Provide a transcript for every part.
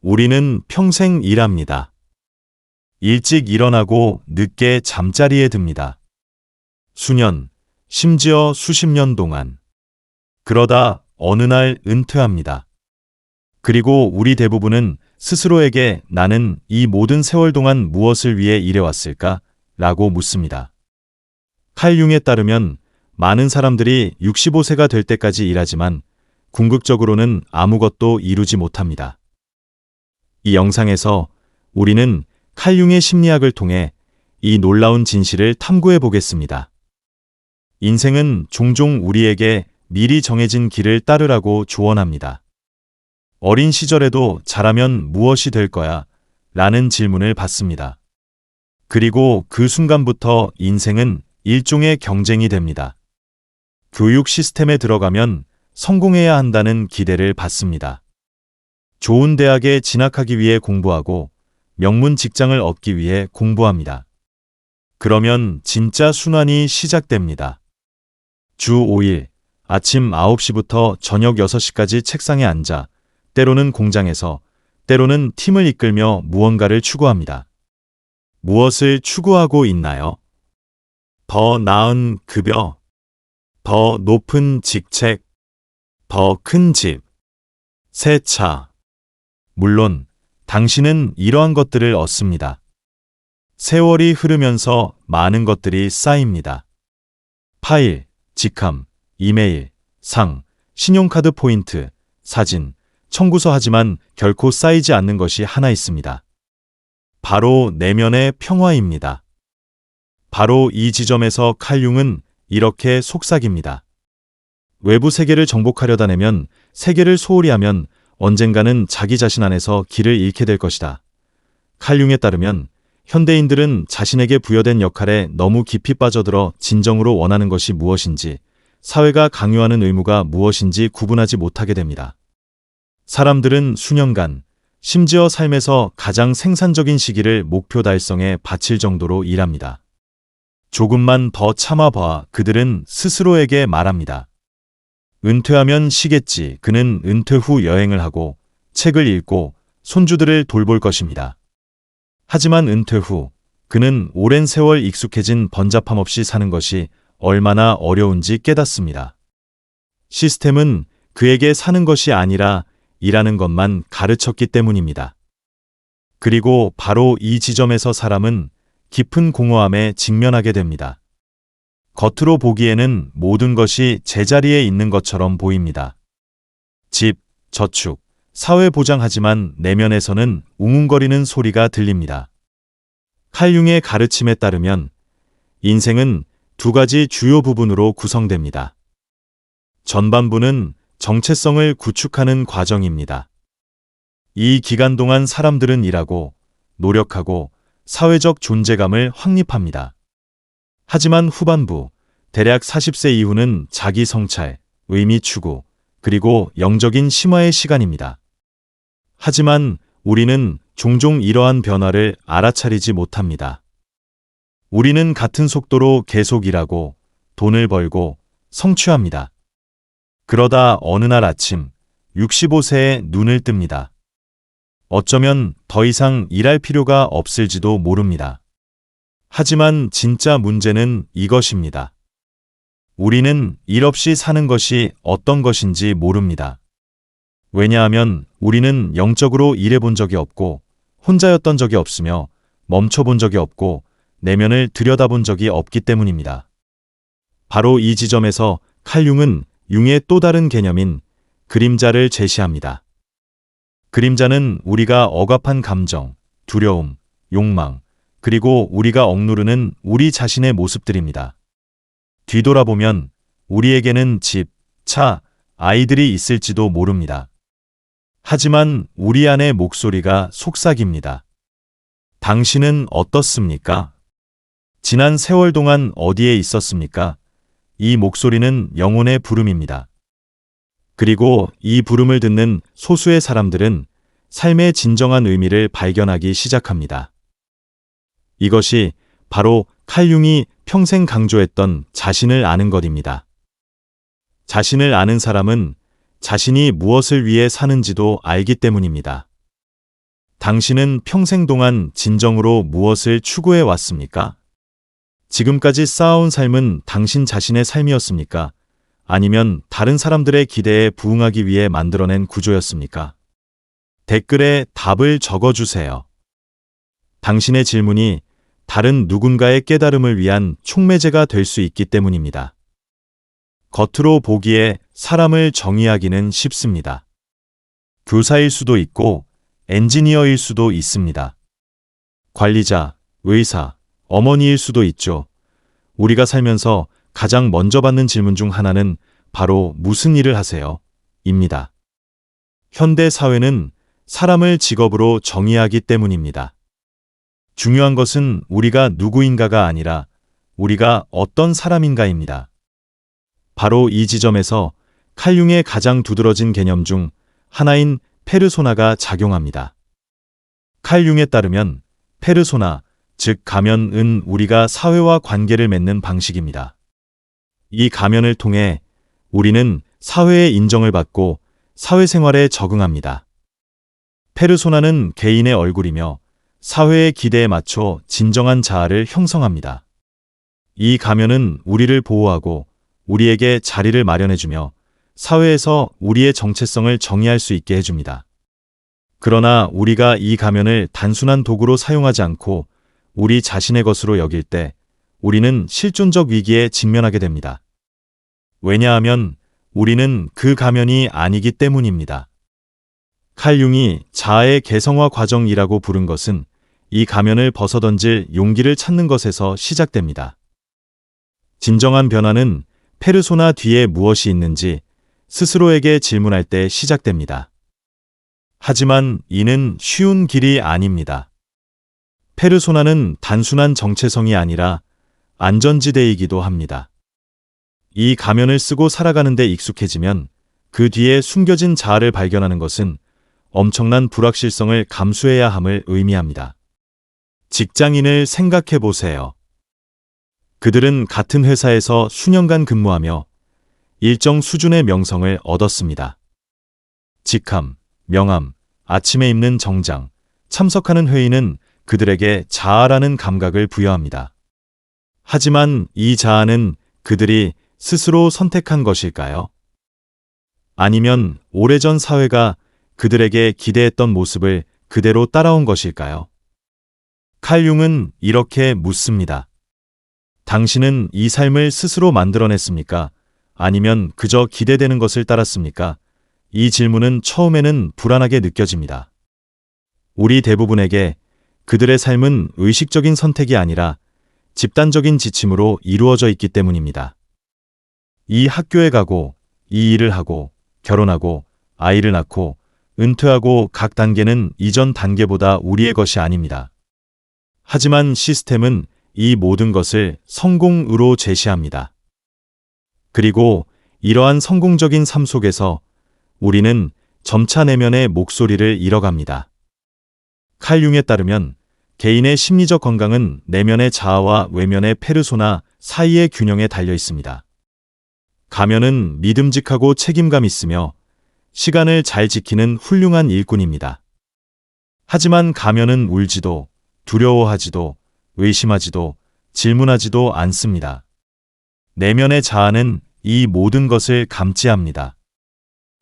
우리는 평생 일합니다. 일찍 일어나고 늦게 잠자리에 듭니다. 수년, 심지어 수십 년 동안. 그러다 어느 날 은퇴합니다. 그리고 우리 대부분은 스스로에게 나는 이 모든 세월 동안 무엇을 위해 일해왔을까? 라고 묻습니다. 칼 융에 따르면 많은 사람들이 65세가 될 때까지 일하지만 궁극적으로는 아무것도 이루지 못합니다. 이 영상에서 우리는 칼 융의 심리학을 통해 이 놀라운 진실을 탐구해 보겠습니다. 인생은 종종 우리에게 미리 정해진 길을 따르라고 조언합니다. 어린 시절에도 자라면 무엇이 될 거야? 라는 질문을 받습니다. 그리고 그 순간부터 인생은 일종의 경쟁이 됩니다. 교육 시스템에 들어가면 성공해야 한다는 기대를 받습니다. 좋은 대학에 진학하기 위해 공부하고 명문 직장을 얻기 위해 공부합니다. 그러면 진짜 순환이 시작됩니다. 주 5일, 아침 9시부터 저녁 6시까지 책상에 앉아 때로는 공장에서, 때로는 팀을 이끌며 무언가를 추구합니다. 무엇을 추구하고 있나요? 더 나은 급여, 더 높은 직책, 더 큰 집, 새 차. 물론 당신은 이러한 것들을 얻습니다. 세월이 흐르면서 많은 것들이 쌓입니다. 파일, 직함, 이메일, 상, 신용카드 포인트, 사진, 청구서. 하지만 결코 쌓이지 않는 것이 하나 있습니다. 바로 내면의 평화입니다. 바로 이 지점에서 칼 융은 이렇게 속삭입니다. 외부 세계를 정복하려다 내면 세계를 소홀히 하면 언젠가는 자기 자신 안에서 길을 잃게 될 것이다. 칼 융에 따르면 현대인들은 자신에게 부여된 역할에 너무 깊이 빠져들어 진정으로 원하는 것이 무엇인지, 사회가 강요하는 의무가 무엇인지 구분하지 못하게 됩니다. 사람들은 수년간, 심지어 삶에서 가장 생산적인 시기를 목표 달성에 바칠 정도로 일합니다. 조금만 더 참아봐, 그들은 스스로에게 말합니다. 은퇴하면 쉬겠지. 그는 은퇴 후 여행을 하고 책을 읽고 손주들을 돌볼 것입니다. 하지만 은퇴 후 그는 오랜 세월 익숙해진 번잡함 없이 사는 것이 얼마나 어려운지 깨닫습니다. 시스템은 그에게 사는 것이 아니라 일하는 것만 가르쳤기 때문입니다. 그리고 바로 이 지점에서 사람은 깊은 공허함에 직면하게 됩니다. 겉으로 보기에는 모든 것이 제자리에 있는 것처럼 보입니다. 집, 저축, 사회 보장하지만 내면에서는 웅웅거리는 소리가 들립니다. 칼 융의 가르침에 따르면 인생은 두 가지 주요 부분으로 구성됩니다. 전반부는 정체성을 구축하는 과정입니다. 이 기간 동안 사람들은 일하고 노력하고 사회적 존재감을 확립합니다. 하지만 후반부, 대략 40세 이후는 자기 성찰, 의미 추구, 그리고 영적인 심화의 시간입니다. 하지만 우리는 종종 이러한 변화를 알아차리지 못합니다. 우리는 같은 속도로 계속 일하고 돈을 벌고 성취합니다. 그러다 어느 날 아침 65세에 눈을 뜹니다. 어쩌면 더 이상 일할 필요가 없을지도 모릅니다. 하지만 진짜 문제는 이것입니다. 우리는 일 없이 사는 것이 어떤 것인지 모릅니다. 왜냐하면 우리는 영적으로 일해본 적이 없고 혼자였던 적이 없으며 멈춰본 적이 없고 내면을 들여다본 적이 없기 때문입니다. 바로 이 지점에서 칼 융은 융의 또 다른 개념인 그림자를 제시합니다. 그림자는 우리가 억압한 감정, 두려움, 욕망, 그리고 우리가 억누르는 우리 자신의 모습들입니다. 뒤돌아보면 우리에게는 집, 차, 아이들이 있을지도 모릅니다. 하지만 우리 안의 목소리가 속삭입니다. 당신은 어떻습니까? 지난 세월 동안 어디에 있었습니까? 이 목소리는 영혼의 부름입니다. 그리고 이 부름을 듣는 소수의 사람들은 삶의 진정한 의미를 발견하기 시작합니다. 이것이 바로 칼 융이 평생 강조했던 자신을 아는 것입니다. 자신을 아는 사람은 자신이 무엇을 위해 사는지도 알기 때문입니다. 당신은 평생 동안 진정으로 무엇을 추구해 왔습니까? 지금까지 쌓아온 삶은 당신 자신의 삶이었습니까? 아니면 다른 사람들의 기대에 부응하기 위해 만들어낸 구조였습니까? 댓글에 답을 적어주세요. 당신의 질문이 다른 누군가의 깨달음을 위한 촉매제가 될 수 있기 때문입니다. 겉으로 보기에 사람을 정의하기는 쉽습니다. 교사일 수도 있고 엔지니어일 수도 있습니다. 관리자, 의사, 어머니일 수도 있죠. 우리가 살면서 가장 먼저 받는 질문 중 하나는 바로 무슨 일을 하세요? 입니다. 현대 사회는 사람을 직업으로 정의하기 때문입니다. 중요한 것은 우리가 누구인가가 아니라 우리가 어떤 사람인가입니다. 바로 이 지점에서 칼융의 가장 두드러진 개념 중 하나인 페르소나가 작용합니다. 칼융에 따르면 페르소나, 즉 가면은 우리가 사회와 관계를 맺는 방식입니다. 이 가면을 통해 우리는 사회의 인정을 받고 사회생활에 적응합니다. 페르소나는 개인의 얼굴이며 사회의 기대에 맞춰 진정한 자아를 형성합니다. 이 가면은 우리를 보호하고 우리에게 자리를 마련해주며 사회에서 우리의 정체성을 정의할 수 있게 해줍니다. 그러나 우리가 이 가면을 단순한 도구로 사용하지 않고 우리 자신의 것으로 여길 때 우리는 실존적 위기에 직면하게 됩니다. 왜냐하면 우리는 그 가면이 아니기 때문입니다. 칼융이 자아의 개성화 과정이라고 부른 것은 이 가면을 벗어던질 용기를 찾는 것에서 시작됩니다. 진정한 변화는 페르소나 뒤에 무엇이 있는지 스스로에게 질문할 때 시작됩니다. 하지만 이는 쉬운 길이 아닙니다. 페르소나는 단순한 정체성이 아니라 안전지대이기도 합니다. 이 가면을 쓰고 살아가는 데 익숙해지면 그 뒤에 숨겨진 자아를 발견하는 것은 엄청난 불확실성을 감수해야 함을 의미합니다. 직장인을 생각해 보세요. 그들은 같은 회사에서 수년간 근무하며 일정 수준의 명성을 얻었습니다. 직함, 명함, 아침에 입는 정장, 참석하는 회의는 그들에게 자아라는 감각을 부여합니다. 하지만 이 자아는 그들이 스스로 선택한 것일까요? 아니면 오래전 사회가 그들에게 기대했던 모습을 그대로 따라온 것일까요? 칼융은 이렇게 묻습니다. 당신은 이 삶을 스스로 만들어냈습니까? 아니면 그저 기대되는 것을 따랐습니까? 이 질문은 처음에는 불안하게 느껴집니다. 우리 대부분에게 그들의 삶은 의식적인 선택이 아니라 집단적인 지침으로 이루어져 있기 때문입니다. 이 학교에 가고, 이 일을 하고, 결혼하고, 아이를 낳고, 은퇴하고 각 단계는 이전 단계보다 우리의 것이 아닙니다. 하지만 시스템은 이 모든 것을 성공으로 제시합니다. 그리고 이러한 성공적인 삶 속에서 우리는 점차 내면의 목소리를 잃어갑니다. 칼융에 따르면 개인의 심리적 건강은 내면의 자아와 외면의 페르소나 사이의 균형에 달려 있습니다. 가면은 믿음직하고 책임감 있으며 시간을 잘 지키는 훌륭한 일꾼입니다. 하지만 가면은 울지도 두려워하지도 의심하지도 질문하지도 않습니다. 내면의 자아는 이 모든 것을 감지합니다.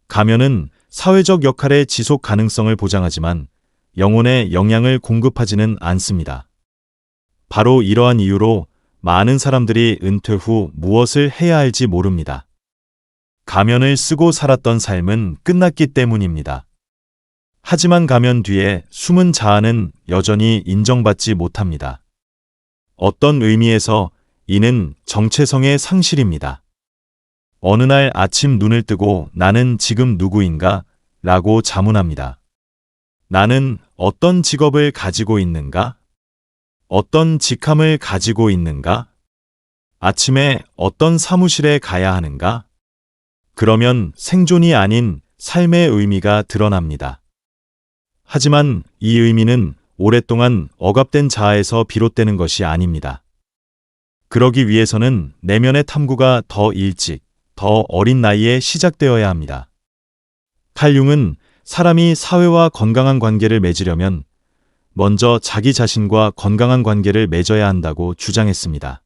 가면은 사회적 역할의 지속 가능성을 보장하지만 영혼에 영향을 공급하지는 않습니다. 바로 이러한 이유로 많은 사람들이 은퇴 후 무엇을 해야 할지 모릅니다. 가면을 쓰고 살았던 삶은 끝났기 때문입니다. 하지만 가면 뒤에 숨은 자아는 여전히 인정받지 못합니다. 어떤 의미에서 이는 정체성의 상실입니다. 어느 날 아침 눈을 뜨고 나는 지금 누구인가? 라고 자문합니다. 나는 어떤 직업을 가지고 있는가? 어떤 직함을 가지고 있는가? 아침에 어떤 사무실에 가야 하는가? 그러면 생존이 아닌 삶의 의미가 드러납니다. 하지만 이 의미는 오랫동안 억압된 자아에서 비롯되는 것이 아닙니다. 그러기 위해서는 내면의 탐구가 더 일찍, 더 어린 나이에 시작되어야 합니다. 칼융은 사람이 사회와 건강한 관계를 맺으려면 먼저 자기 자신과 건강한 관계를 맺어야 한다고 주장했습니다.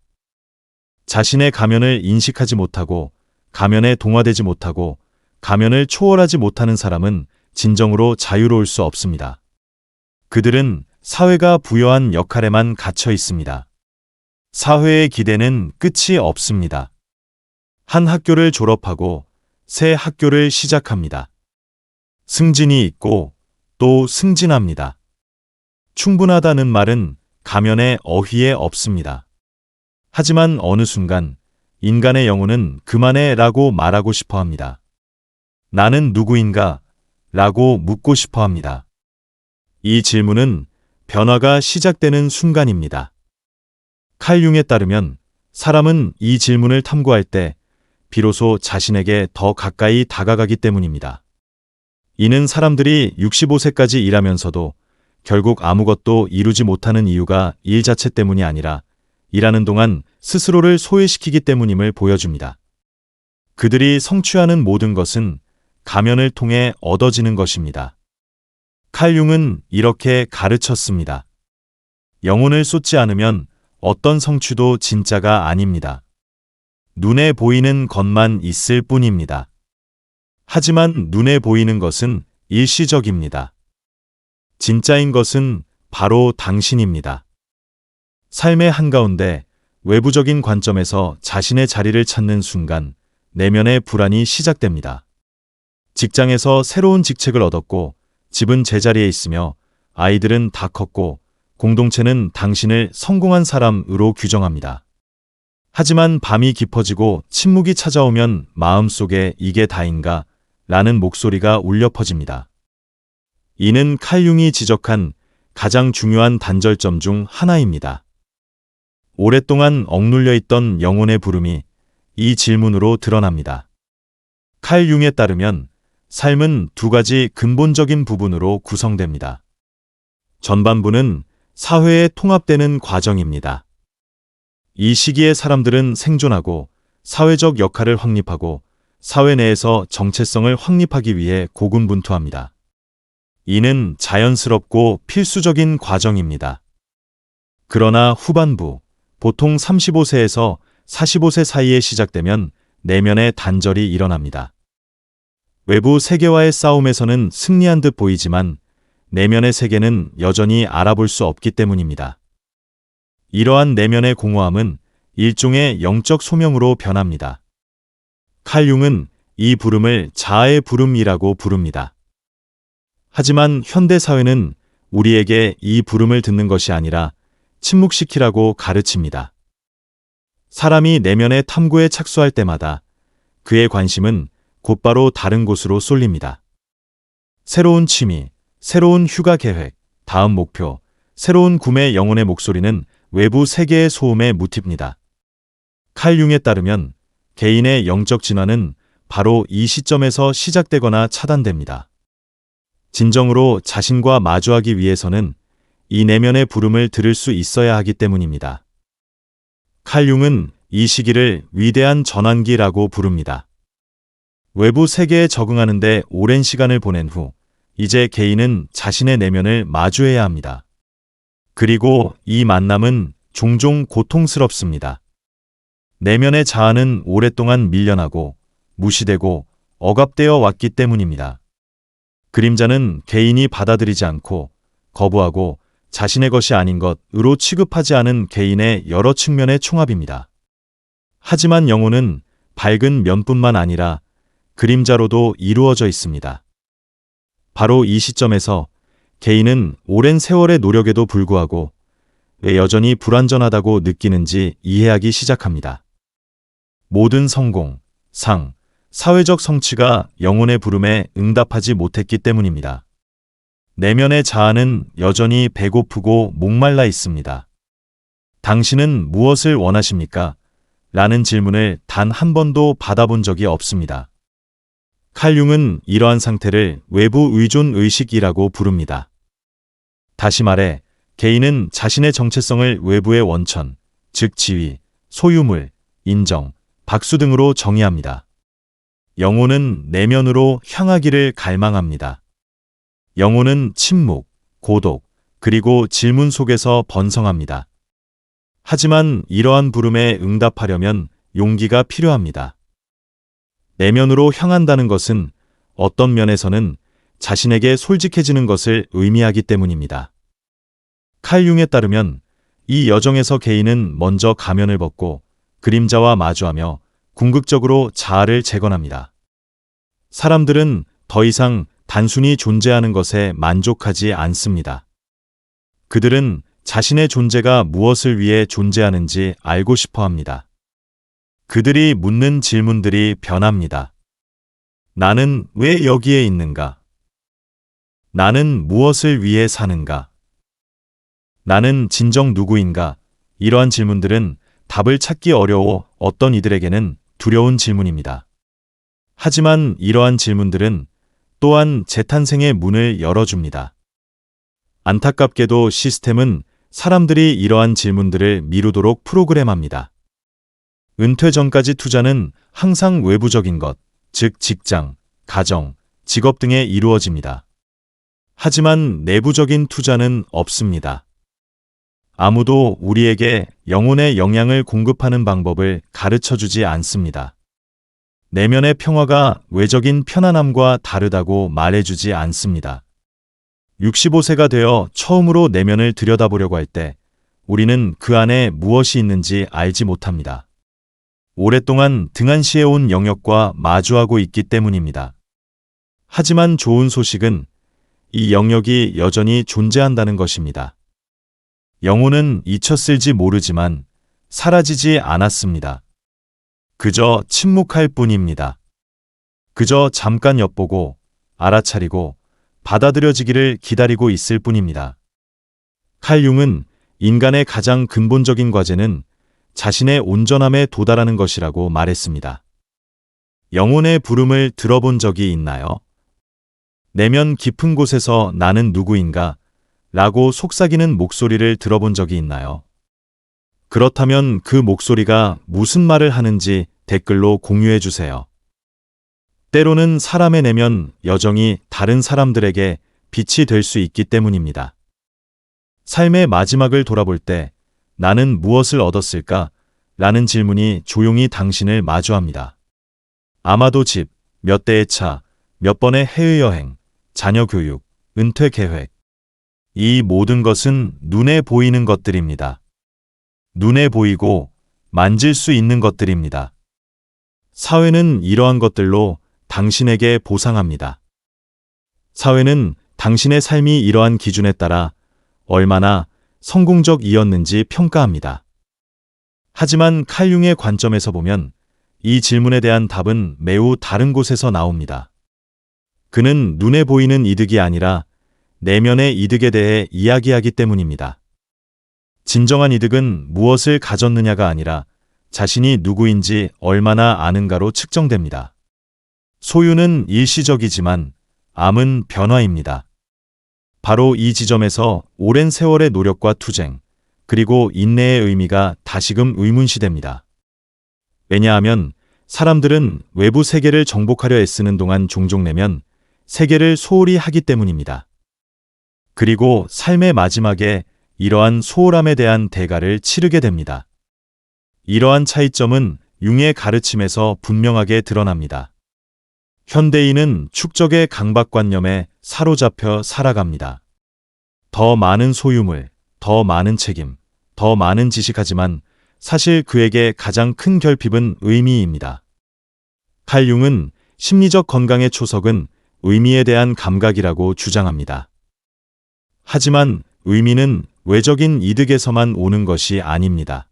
자신의 가면을 인식하지 못하고 가면에 동화되지 못하고 가면을 초월하지 못하는 사람은 진정으로 자유로울 수 없습니다. 그들은 사회가 부여한 역할에만 갇혀 있습니다. 사회의 기대는 끝이 없습니다. 한 학교를 졸업하고 새 학교를 시작합니다. 승진이 있고 또 승진합니다. 충분하다는 말은 가면의 어휘에 없습니다. 하지만 어느 순간 인간의 영혼은 그만해 라고 말하고 싶어 합니다. 나는 누구인가? 라고 묻고 싶어 합니다. 이 질문은 변화가 시작되는 순간입니다. 칼 융에 따르면 사람은 이 질문을 탐구할 때 비로소 자신에게 더 가까이 다가가기 때문입니다. 이는 사람들이 65세까지 일하면서도 결국 아무것도 이루지 못하는 이유가 일 자체 때문이 아니라 일하는 동안 스스로를 소외시키기 때문임을 보여줍니다. 그들이 성취하는 모든 것은 가면을 통해 얻어지는 것입니다. 칼 융은 이렇게 가르쳤습니다. 영혼을 쏟지 않으면 어떤 성취도 진짜가 아닙니다. 눈에 보이는 것만 있을 뿐입니다. 하지만 눈에 보이는 것은 일시적입니다. 진짜인 것은 바로 당신입니다. 삶의 한가운데 외부적인 관점에서 자신의 자리를 찾는 순간 내면의 불안이 시작됩니다. 직장에서 새로운 직책을 얻었고 집은 제자리에 있으며 아이들은 다 컸고 공동체는 당신을 성공한 사람으로 규정합니다. 하지만 밤이 깊어지고 침묵이 찾아오면 마음속에 이게 다인가? 라는 목소리가 울려 퍼집니다. 이는 칼 융이 지적한 가장 중요한 단절점 중 하나입니다. 오랫동안 억눌려 있던 영혼의 부름이 이 질문으로 드러납니다. 칼 융에 따르면 삶은 두 가지 근본적인 부분으로 구성됩니다. 전반부는 사회에 통합되는 과정입니다. 이 시기에 사람들은 생존하고 사회적 역할을 확립하고 사회 내에서 정체성을 확립하기 위해 고군분투합니다. 이는 자연스럽고 필수적인 과정입니다. 그러나 후반부, 보통 35세에서 45세 사이에 시작되면 내면의 단절이 일어납니다. 외부 세계와의 싸움에서는 승리한 듯 보이지만 내면의 세계는 여전히 알아볼 수 없기 때문입니다. 이러한 내면의 공허함은 일종의 영적 소명으로 변합니다. 칼 융은 이 부름을 자아의 부름이라고 부릅니다. 하지만 현대 사회는 우리에게 이 부름을 듣는 것이 아니라 침묵시키라고 가르칩니다. 사람이 내면의 탐구에 착수할 때마다 그의 관심은 곧바로 다른 곳으로 쏠립니다. 새로운 취미, 새로운 휴가 계획, 다음 목표, 새로운 구매 영혼의 목소리는 외부 세계의 소음에 묻힙니다. 칼 융에 따르면 개인의 영적 진화는 바로 이 시점에서 시작되거나 차단됩니다. 진정으로 자신과 마주하기 위해서는 이 내면의 부름을 들을 수 있어야 하기 때문입니다. 칼 융은 이 시기를 위대한 전환기라고 부릅니다. 외부 세계에 적응하는 데 오랜 시간을 보낸 후 이제 개인은 자신의 내면을 마주해야 합니다. 그리고 이 만남은 종종 고통스럽습니다. 내면의 자아는 오랫동안 밀려나고 무시되고 억압되어 왔기 때문입니다. 그림자는 개인이 받아들이지 않고 거부하고 자신의 것이 아닌 것으로 취급하지 않은 개인의 여러 측면의 총합입니다. 하지만 영혼은 밝은 면뿐만 아니라 그림자로도 이루어져 있습니다. 바로 이 시점에서 개인은 오랜 세월의 노력에도 불구하고 왜 여전히 불완전하다고 느끼는지 이해하기 시작합니다. 모든 성공, 상, 사회적 성취가 영혼의 부름에 응답하지 못했기 때문입니다. 내면의 자아는 여전히 배고프고 목말라 있습니다. 당신은 무엇을 원하십니까? 라는 질문을 단 한 번도 받아본 적이 없습니다. 칼 융은 이러한 상태를 외부 의존 의식이라고 부릅니다. 다시 말해, 개인은 자신의 정체성을 외부의 원천, 즉 지위, 소유물, 인정, 박수 등으로 정의합니다. 영혼은 내면으로 향하기를 갈망합니다. 영혼은 침묵, 고독, 그리고 질문 속에서 번성합니다. 하지만 이러한 부름에 응답하려면 용기가 필요합니다. 내면으로 향한다는 것은 어떤 면에서는 자신에게 솔직해지는 것을 의미하기 때문입니다. 칼 융에 따르면 이 여정에서 개인은 먼저 가면을 벗고 그림자와 마주하며 궁극적으로 자아를 재건합니다. 사람들은 더 이상 단순히 존재하는 것에 만족하지 않습니다. 그들은 자신의 존재가 무엇을 위해 존재하는지 알고 싶어 합니다. 그들이 묻는 질문들이 변합니다. 나는 왜 여기에 있는가? 나는 무엇을 위해 사는가? 나는 진정 누구인가? 이러한 질문들은 답을 찾기 어려워 어떤 이들에게는 두려운 질문입니다. 하지만 이러한 질문들은 또한 재탄생의 문을 열어줍니다. 안타깝게도 시스템은 사람들이 이러한 질문들을 미루도록 프로그램합니다. 은퇴 전까지 투자는 항상 외부적인 것, 즉 직장, 가정, 직업 등에 이루어집니다. 하지만 내부적인 투자는 없습니다. 아무도 우리에게 영혼의 영양을 공급하는 방법을 가르쳐주지 않습니다. 내면의 평화가 외적인 편안함과 다르다고 말해주지 않습니다. 65세가 되어 처음으로 내면을 들여다보려고 할 때 우리는 그 안에 무엇이 있는지 알지 못합니다. 오랫동안 등한시해온 영역과 마주하고 있기 때문입니다. 하지만 좋은 소식은 이 영역이 여전히 존재한다는 것입니다. 영혼은 잊혔을지 모르지만 사라지지 않았습니다. 그저 침묵할 뿐입니다. 그저 잠깐 엿보고 알아차리고 받아들여지기를 기다리고 있을 뿐입니다. 칼 융은 인간의 가장 근본적인 과제는 자신의 온전함에 도달하는 것이라고 말했습니다. 영혼의 부름을 들어본 적이 있나요? 내면 깊은 곳에서 나는 누구인가? 라고 속삭이는 목소리를 들어본 적이 있나요? 그렇다면 그 목소리가 무슨 말을 하는지 댓글로 공유해 주세요. 때로는 사람의 내면 여정이 다른 사람들에게 빛이 될 수 있기 때문입니다. 삶의 마지막을 돌아볼 때 나는 무엇을 얻었을까? 라는 질문이 조용히 당신을 마주합니다. 아마도 집, 몇 대의 차, 몇 번의 해외여행, 자녀 교육, 은퇴 계획. 이 모든 것은 눈에 보이는 것들입니다. 눈에 보이고 만질 수 있는 것들입니다. 사회는 이러한 것들로 당신에게 보상합니다. 사회는 당신의 삶이 이러한 기준에 따라 얼마나 성공적이었는지 평가합니다. 하지만 칼 융의 관점에서 보면 이 질문에 대한 답은 매우 다른 곳에서 나옵니다. 그는 눈에 보이는 이득이 아니라 내면의 이득에 대해 이야기하기 때문입니다. 진정한 이득은 무엇을 가졌느냐가 아니라 자신이 누구인지 얼마나 아는가로 측정됩니다. 소유는 일시적이지만 암은 변화입니다. 바로 이 지점에서 오랜 세월의 노력과 투쟁, 그리고 인내의 의미가 다시금 의문시됩니다. 왜냐하면 사람들은 외부 세계를 정복하려 애쓰는 동안 종종 내면 세계를 소홀히 하기 때문입니다. 그리고 삶의 마지막에 이러한 소홀함에 대한 대가를 치르게 됩니다. 이러한 차이점은 융의 가르침에서 분명하게 드러납니다. 현대인은 축적의 강박관념에 사로잡혀 살아갑니다. 더 많은 소유물, 더 많은 책임, 더 많은 지식하지만 사실 그에게 가장 큰 결핍은 의미입니다. 칼 융은 심리적 건강의 초석은 의미에 대한 감각이라고 주장합니다. 하지만 의미는 외적인 이득에서만 오는 것이 아닙니다.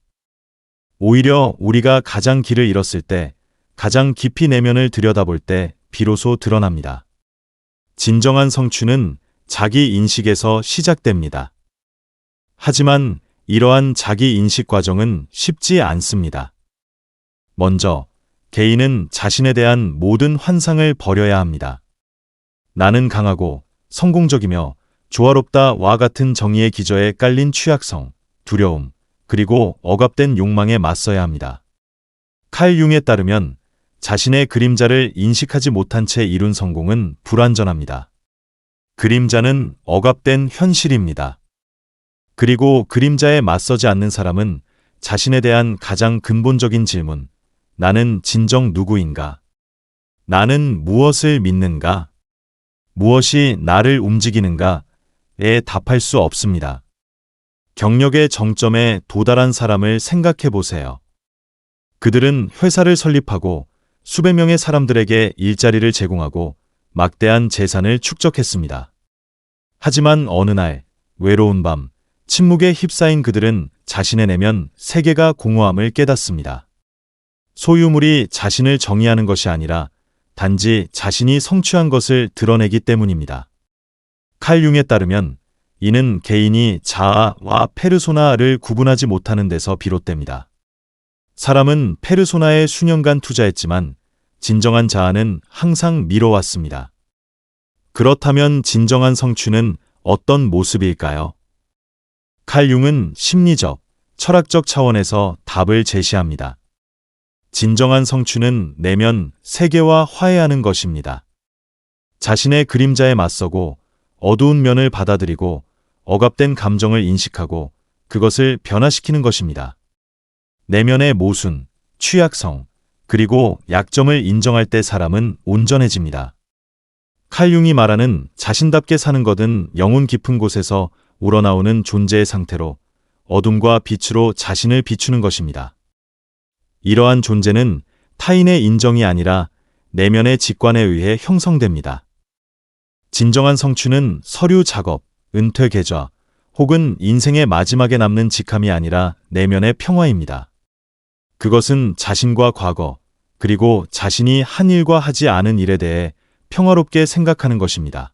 오히려 우리가 가장 길을 잃었을 때, 가장 깊이 내면을 들여다볼 때 비로소 드러납니다. 진정한 성취는 자기 인식에서 시작됩니다. 하지만 이러한 자기 인식 과정은 쉽지 않습니다. 먼저, 개인은 자신에 대한 모든 환상을 버려야 합니다. 나는 강하고 성공적이며 조화롭다와 같은 정의의 기저에 깔린 취약성, 두려움, 그리고 억압된 욕망에 맞서야 합니다. 칼 융에 따르면 자신의 그림자를 인식하지 못한 채 이룬 성공은 불완전합니다. 그림자는 억압된 현실입니다. 그리고 그림자에 맞서지 않는 사람은 자신에 대한 가장 근본적인 질문, 나는 진정 누구인가? 나는 무엇을 믿는가? 무엇이 나를 움직이는가?에 답할 수 없습니다. 경력의 정점에 도달한 사람을 생각해 보세요. 그들은 회사를 설립하고 수백 명의 사람들에게 일자리를 제공하고 막대한 재산을 축적했습니다. 하지만 어느 날, 외로운 밤, 침묵에 휩싸인 그들은 자신의 내면 세계가 공허함을 깨닫습니다. 소유물이 자신을 정의하는 것이 아니라 단지 자신이 성취한 것을 드러내기 때문입니다. 칼 융에 따르면 이는 개인이 자아와 페르소나를 구분하지 못하는 데서 비롯됩니다. 사람은 페르소나에 수년간 투자했지만 진정한 자아는 항상 미뤄왔습니다. 그렇다면 진정한 성취는 어떤 모습일까요? 칼 융은 심리적, 철학적 차원에서 답을 제시합니다. 진정한 성취는 내면 세계와 화해하는 것입니다. 자신의 그림자에 맞서고 어두운 면을 받아들이고 억압된 감정을 인식하고 그것을 변화시키는 것입니다. 내면의 모순, 취약성, 그리고 약점을 인정할 때 사람은 온전해집니다. 칼 융이 말하는 자신답게 사는 것은 영혼 깊은 곳에서 우러나오는 존재의 상태로 어둠과 빛으로 자신을 비추는 것입니다. 이러한 존재는 타인의 인정이 아니라 내면의 직관에 의해 형성됩니다. 진정한 성취는 서류 작업, 은퇴 계좌, 혹은 인생의 마지막에 남는 직함이 아니라 내면의 평화입니다. 그것은 자신과 과거, 그리고 자신이 한 일과 하지 않은 일에 대해 평화롭게 생각하는 것입니다.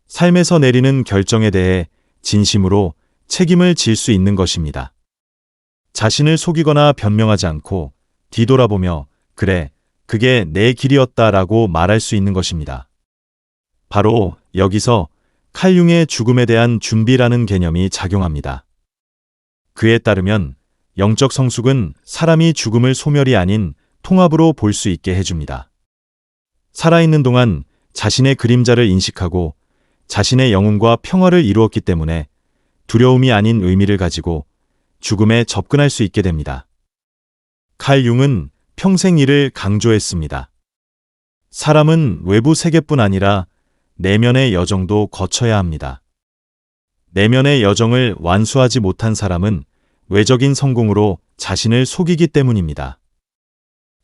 삶에서 내리는 결정에 대해 진심으로 책임을 질 수 있는 것입니다. 자신을 속이거나 변명하지 않고 뒤돌아보며 그래, 그게 내 길이었다라고 말할 수 있는 것입니다. 바로 여기서 칼 융의 죽음에 대한 준비라는 개념이 작용합니다. 그에 따르면 영적 성숙은 사람이 죽음을 소멸이 아닌 통합으로 볼 수 있게 해줍니다. 살아있는 동안 자신의 그림자를 인식하고 자신의 영혼과 평화를 이루었기 때문에 두려움이 아닌 의미를 가지고 죽음에 접근할 수 있게 됩니다. 칼 융은 평생 이를 강조했습니다. 사람은 외부 세계뿐 아니라 내면의 여정도 거쳐야 합니다. 내면의 여정을 완수하지 못한 사람은 외적인 성공으로 자신을 속이기 때문입니다.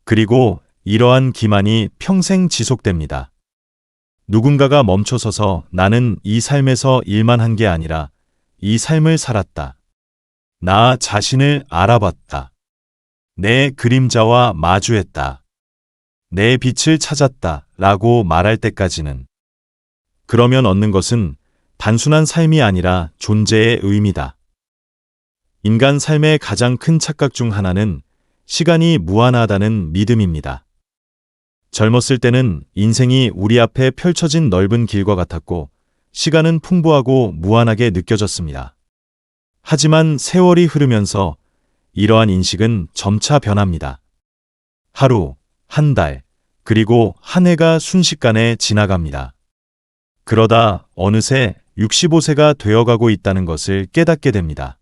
그리고 이러한 기만이 평생 지속됩니다. 누군가가 멈춰서서 나는 이 삶에서 일만 한 게 아니라 이 삶을 살았다. 나 자신을 알아봤다. 내 그림자와 마주했다. 내 빛을 찾았다. 라고 말할 때까지는. 그러면 얻는 것은 단순한 삶이 아니라 존재의 의미다. 인간 삶의 가장 큰 착각 중 하나는 시간이 무한하다는 믿음입니다. 젊었을 때는 인생이 우리 앞에 펼쳐진 넓은 길과 같았고 시간은 풍부하고 무한하게 느껴졌습니다. 하지만 세월이 흐르면서 이러한 인식은 점차 변합니다. 하루, 한 달, 그리고 한 해가 순식간에 지나갑니다. 그러다 어느새 65세가 되어가고 있다는 것을 깨닫게 됩니다.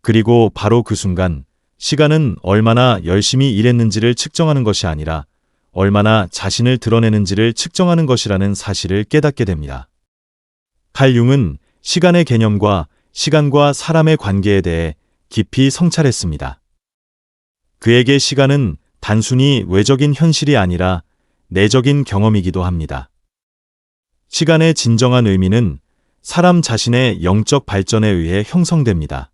그리고 바로 그 순간 시간은 얼마나 열심히 일했는지를 측정하는 것이 아니라 얼마나 자신을 드러내는지를 측정하는 것이라는 사실을 깨닫게 됩니다. 칼 융은 시간의 개념과 시간과 사람의 관계에 대해 깊이 성찰했습니다. 그에게 시간은 단순히 외적인 현실이 아니라 내적인 경험이기도 합니다. 시간의 진정한 의미는 사람 자신의 영적 발전에 의해 형성됩니다.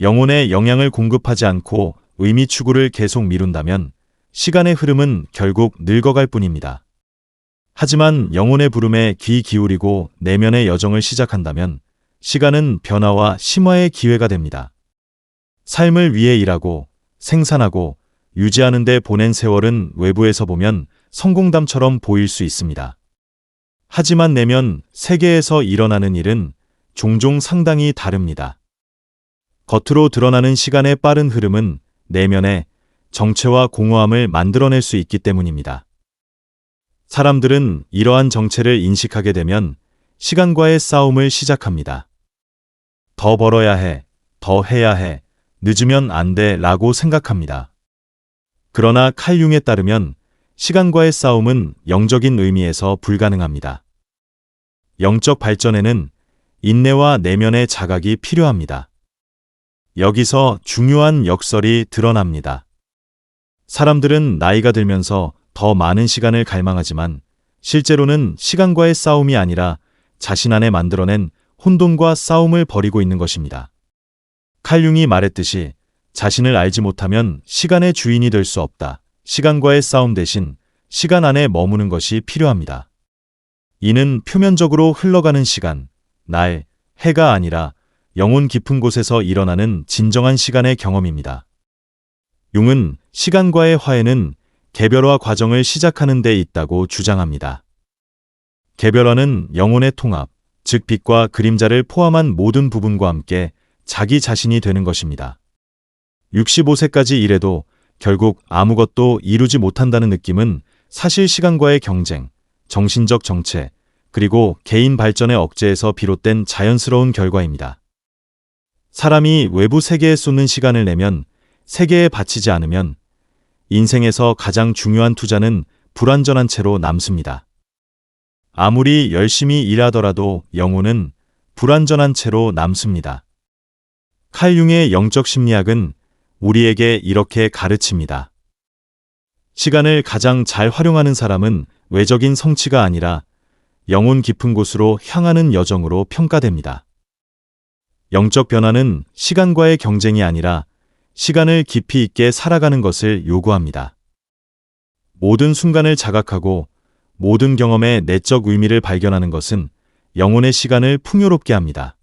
영혼에 영향을 공급하지 않고 의미 추구를 계속 미룬다면 시간의 흐름은 결국 늙어갈 뿐입니다. 하지만 영혼의 부름에 귀 기울이고 내면의 여정을 시작한다면 시간은 변화와 심화의 기회가 됩니다. 삶을 위해 일하고 생산하고 유지하는 데 보낸 세월은 외부에서 보면 성공담처럼 보일 수 있습니다. 하지만 내면 세계에서 일어나는 일은 종종 상당히 다릅니다. 겉으로 드러나는 시간의 빠른 흐름은 내면의 정체와 공허함을 만들어낼 수 있기 때문입니다. 사람들은 이러한 정체를 인식하게 되면 시간과의 싸움을 시작합니다. 더 벌어야 해, 더 해야 해, 늦으면 안 돼 라고 생각합니다. 그러나 칼 융에 따르면 시간과의 싸움은 영적인 의미에서 불가능합니다. 영적 발전에는 인내와 내면의 자각이 필요합니다. 여기서 중요한 역설이 드러납니다. 사람들은 나이가 들면서 더 많은 시간을 갈망하지만 실제로는 시간과의 싸움이 아니라 자신 안에 만들어낸 혼돈과 싸움을 벌이고 있는 것입니다. 칼 융이 말했듯이 자신을 알지 못하면 시간의 주인이 될 수 없다. 시간과의 싸움 대신 시간 안에 머무는 것이 필요합니다. 이는 표면적으로 흘러가는 시간, 날, 해가 아니라 영혼 깊은 곳에서 일어나는 진정한 시간의 경험입니다. 융은 시간과의 화해는 개별화 과정을 시작하는 데 있다고 주장합니다. 개별화는 영혼의 통합, 즉 빛과 그림자를 포함한 모든 부분과 함께 자기 자신이 되는 것입니다. 65세까지 일해도 결국 아무것도 이루지 못한다는 느낌은 사실 시간과의 경쟁, 정신적 정체, 그리고 개인 발전의 억제에서 비롯된 자연스러운 결과입니다. 사람이 외부 세계에 쏟는 시간을 내면 세계에 바치지 않으면 인생에서 가장 중요한 투자는 불완전한 채로 남습니다. 아무리 열심히 일하더라도 영혼은 불완전한 채로 남습니다. 칼 융의 영적 심리학은 우리에게 이렇게 가르칩니다. 시간을 가장 잘 활용하는 사람은 외적인 성취가 아니라 영혼 깊은 곳으로 향하는 여정으로 평가됩니다. 영적 변화는 시간과의 경쟁이 아니라 시간을 깊이 있게 살아가는 것을 요구합니다. 모든 순간을 자각하고 모든 경험의 내적 의미를 발견하는 것은 영혼의 시간을 풍요롭게 합니다.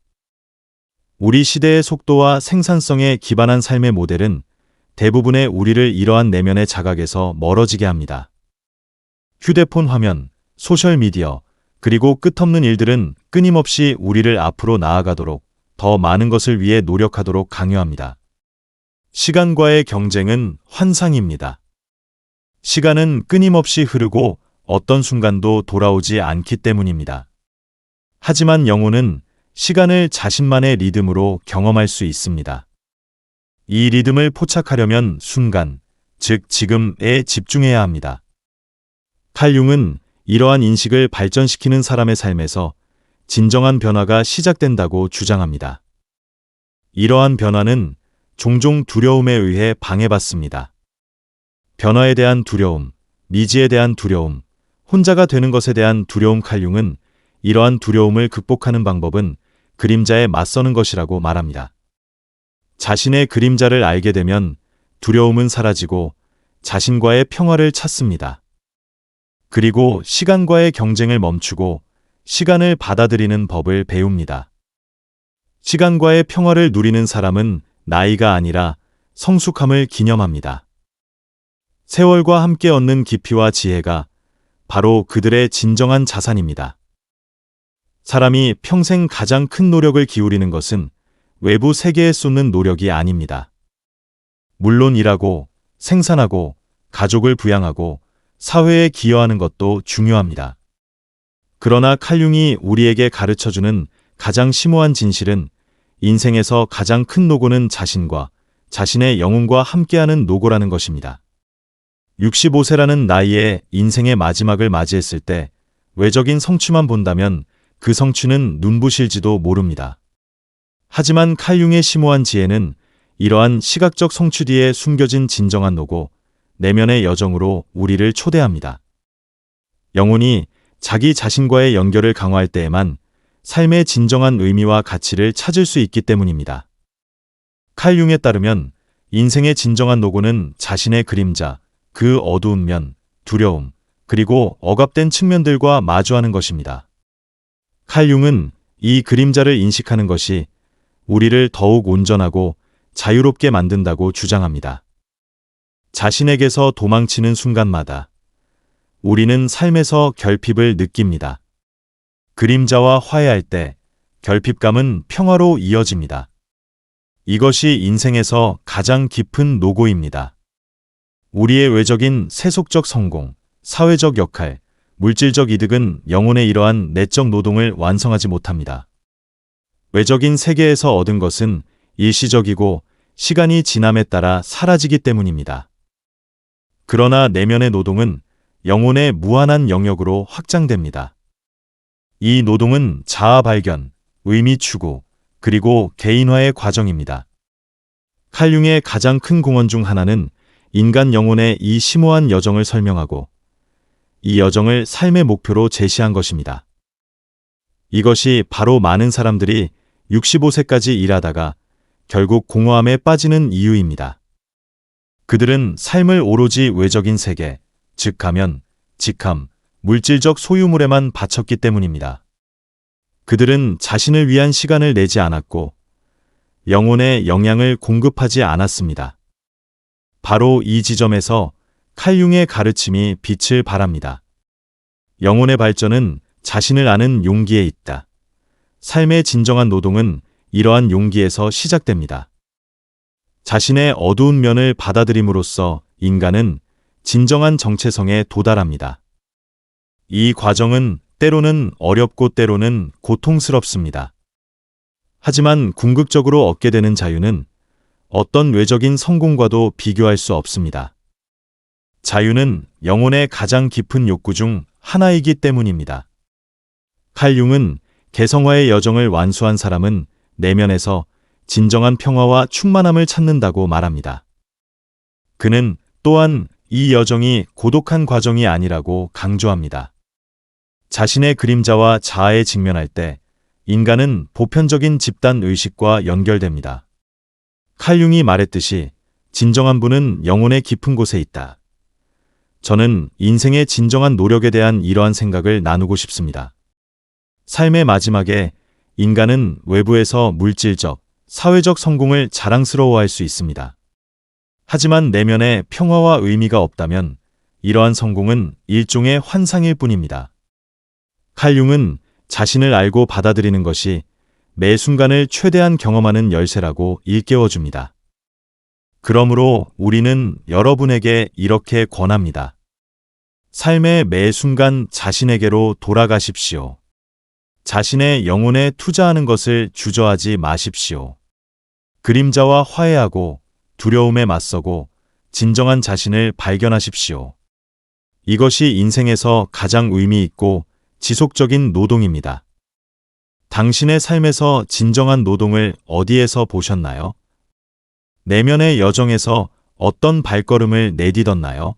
우리 시대의 속도와 생산성에 기반한 삶의 모델은 대부분의 우리를 이러한 내면의 자각에서 멀어지게 합니다. 휴대폰 화면, 소셜미디어, 그리고 끝없는 일들은 끊임없이 우리를 앞으로 나아가도록 더 많은 것을 위해 노력하도록 강요합니다. 시간과의 경쟁은 환상입니다. 시간은 끊임없이 흐르고 어떤 순간도 돌아오지 않기 때문입니다. 하지만 영혼은 시간을 자신만의 리듬으로 경험할 수 있습니다. 이 리듬을 포착하려면 순간, 즉 지금에 집중해야 합니다. 칼 융은 이러한 인식을 발전시키는 사람의 삶에서 진정한 변화가 시작된다고 주장합니다. 이러한 변화는 종종 두려움에 의해 방해받습니다. 변화에 대한 두려움, 미지에 대한 두려움, 혼자가 되는 것에 대한 두려움. 칼 융은 이러한 두려움을 극복하는 방법은 그림자에 맞서는 것이라고 말합니다. 자신의 그림자를 알게 되면 두려움은 사라지고 자신과의 평화를 찾습니다. 그리고 시간과의 경쟁을 멈추고 시간을 받아들이는 법을 배웁니다. 시간과의 평화를 누리는 사람은 나이가 아니라 성숙함을 기념합니다. 세월과 함께 얻는 깊이와 지혜가 바로 그들의 진정한 자산입니다. 사람이 평생 가장 큰 노력을 기울이는 것은 외부 세계에 쏟는 노력이 아닙니다. 물론 일하고, 생산하고, 가족을 부양하고, 사회에 기여하는 것도 중요합니다. 그러나 칼 융이 우리에게 가르쳐주는 가장 심오한 진실은 인생에서 가장 큰 노고는 자신과 자신의 영혼과 함께하는 노고라는 것입니다. 65세라는 나이에 인생의 마지막을 맞이했을 때 외적인 성취만 본다면 그 성취는 눈부실지도 모릅니다. 하지만 칼 융의 심오한 지혜는 이러한 시각적 성취 뒤에 숨겨진 진정한 노고, 내면의 여정으로 우리를 초대합니다. 영혼이 자기 자신과의 연결을 강화할 때에만 삶의 진정한 의미와 가치를 찾을 수 있기 때문입니다. 칼 융에 따르면 인생의 진정한 노고는 자신의 그림자, 그 어두운 면, 두려움, 그리고 억압된 측면들과 마주하는 것입니다. 칼 융은 이 그림자를 인식하는 것이 우리를 더욱 온전하고 자유롭게 만든다고 주장합니다. 자신에게서 도망치는 순간마다 우리는 삶에서 결핍을 느낍니다. 그림자와 화해할 때 결핍감은 평화로 이어집니다. 이것이 인생에서 가장 깊은 노고입니다. 우리의 외적인 세속적 성공, 사회적 역할, 물질적 이득은 영혼의 이러한 내적 노동을 완성하지 못합니다. 외적인 세계에서 얻은 것은 일시적이고 시간이 지남에 따라 사라지기 때문입니다. 그러나 내면의 노동은 영혼의 무한한 영역으로 확장됩니다. 이 노동은 자아 발견, 의미 추구, 그리고 개인화의 과정입니다. 칼융의 가장 큰 공헌 중 하나는 인간 영혼의 이 심오한 여정을 설명하고 이 여정을 삶의 목표로 제시한 것입니다. 이것이 바로 많은 사람들이 65세까지 일하다가 결국 공허함에 빠지는 이유입니다. 그들은 삶을 오로지 외적인 세계, 즉 가면, 직함, 물질적 소유물에만 바쳤기 때문입니다. 그들은 자신을 위한 시간을 내지 않았고 영혼의 영양을 공급하지 않았습니다. 바로 이 지점에서 칼융의 가르침이 빛을 발합니다. 영혼의 발전은 자신을 아는 용기에 있다. 삶의 진정한 노동은 이러한 용기에서 시작됩니다. 자신의 어두운 면을 받아들임으로써 인간은 진정한 정체성에 도달합니다. 이 과정은 때로는 어렵고 때로는 고통스럽습니다. 하지만 궁극적으로 얻게 되는 자유는 어떤 외적인 성공과도 비교할 수 없습니다. 자유는 영혼의 가장 깊은 욕구 중 하나이기 때문입니다. 칼융은 개성화의 여정을 완수한 사람은 내면에서 진정한 평화와 충만함을 찾는다고 말합니다. 그는 또한 이 여정이 고독한 과정이 아니라고 강조합니다. 자신의 그림자와 자아에 직면할 때 인간은 보편적인 집단 의식과 연결됩니다. 칼융이 말했듯이 진정한 부는 영혼의 깊은 곳에 있다. 저는 인생의 진정한 노력에 대한 이러한 생각을 나누고 싶습니다. 삶의 마지막에 인간은 외부에서 물질적, 사회적 성공을 자랑스러워할 수 있습니다. 하지만 내면에 평화와 의미가 없다면 이러한 성공은 일종의 환상일 뿐입니다. 칼융은 자신을 알고 받아들이는 것이 매 순간을 최대한 경험하는 열쇠라고 일깨워줍니다. 그러므로 우리는 여러분에게 이렇게 권합니다. 삶의 매 순간 자신에게로 돌아가십시오. 자신의 영혼에 투자하는 것을 주저하지 마십시오. 그림자와 화해하고 두려움에 맞서고 진정한 자신을 발견하십시오. 이것이 인생에서 가장 의미 있고 지속적인 노동입니다. 당신의 삶에서 진정한 노동을 어디에서 보셨나요? 내면의 여정에서 어떤 발걸음을 내디뎠나요?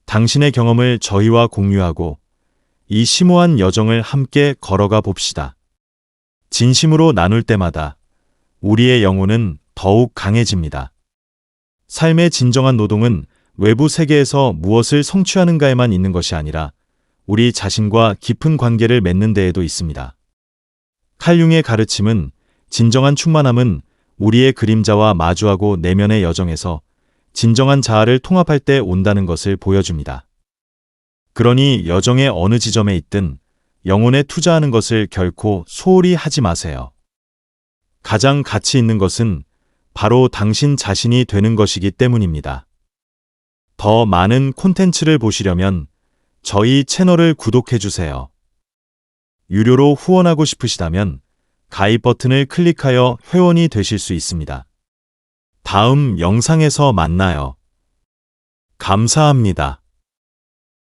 당신의 경험을 저희와 공유하고 이 심오한 여정을 함께 걸어가 봅시다. 진심으로 나눌 때마다 우리의 영혼은 더욱 강해집니다. 삶의 진정한 노동은 외부 세계에서 무엇을 성취하는가에만 있는 것이 아니라 우리 자신과 깊은 관계를 맺는 데에도 있습니다. 칼융의 가르침은 진정한 충만함은 우리의 그림자와 마주하고 내면의 여정에서 진정한 자아를 통합할 때 온다는 것을 보여줍니다. 그러니 여정의 어느 지점에 있든 영혼에 투자하는 것을 결코 소홀히 하지 마세요. 가장 가치 있는 것은 바로 당신 자신이 되는 것이기 때문입니다. 더 많은 콘텐츠를 보시려면 저희 채널을 구독해주세요. 유료로 후원하고 싶으시다면 가입 버튼을 클릭하여 회원이 되실 수 있습니다. 다음 영상에서 만나요. 감사합니다.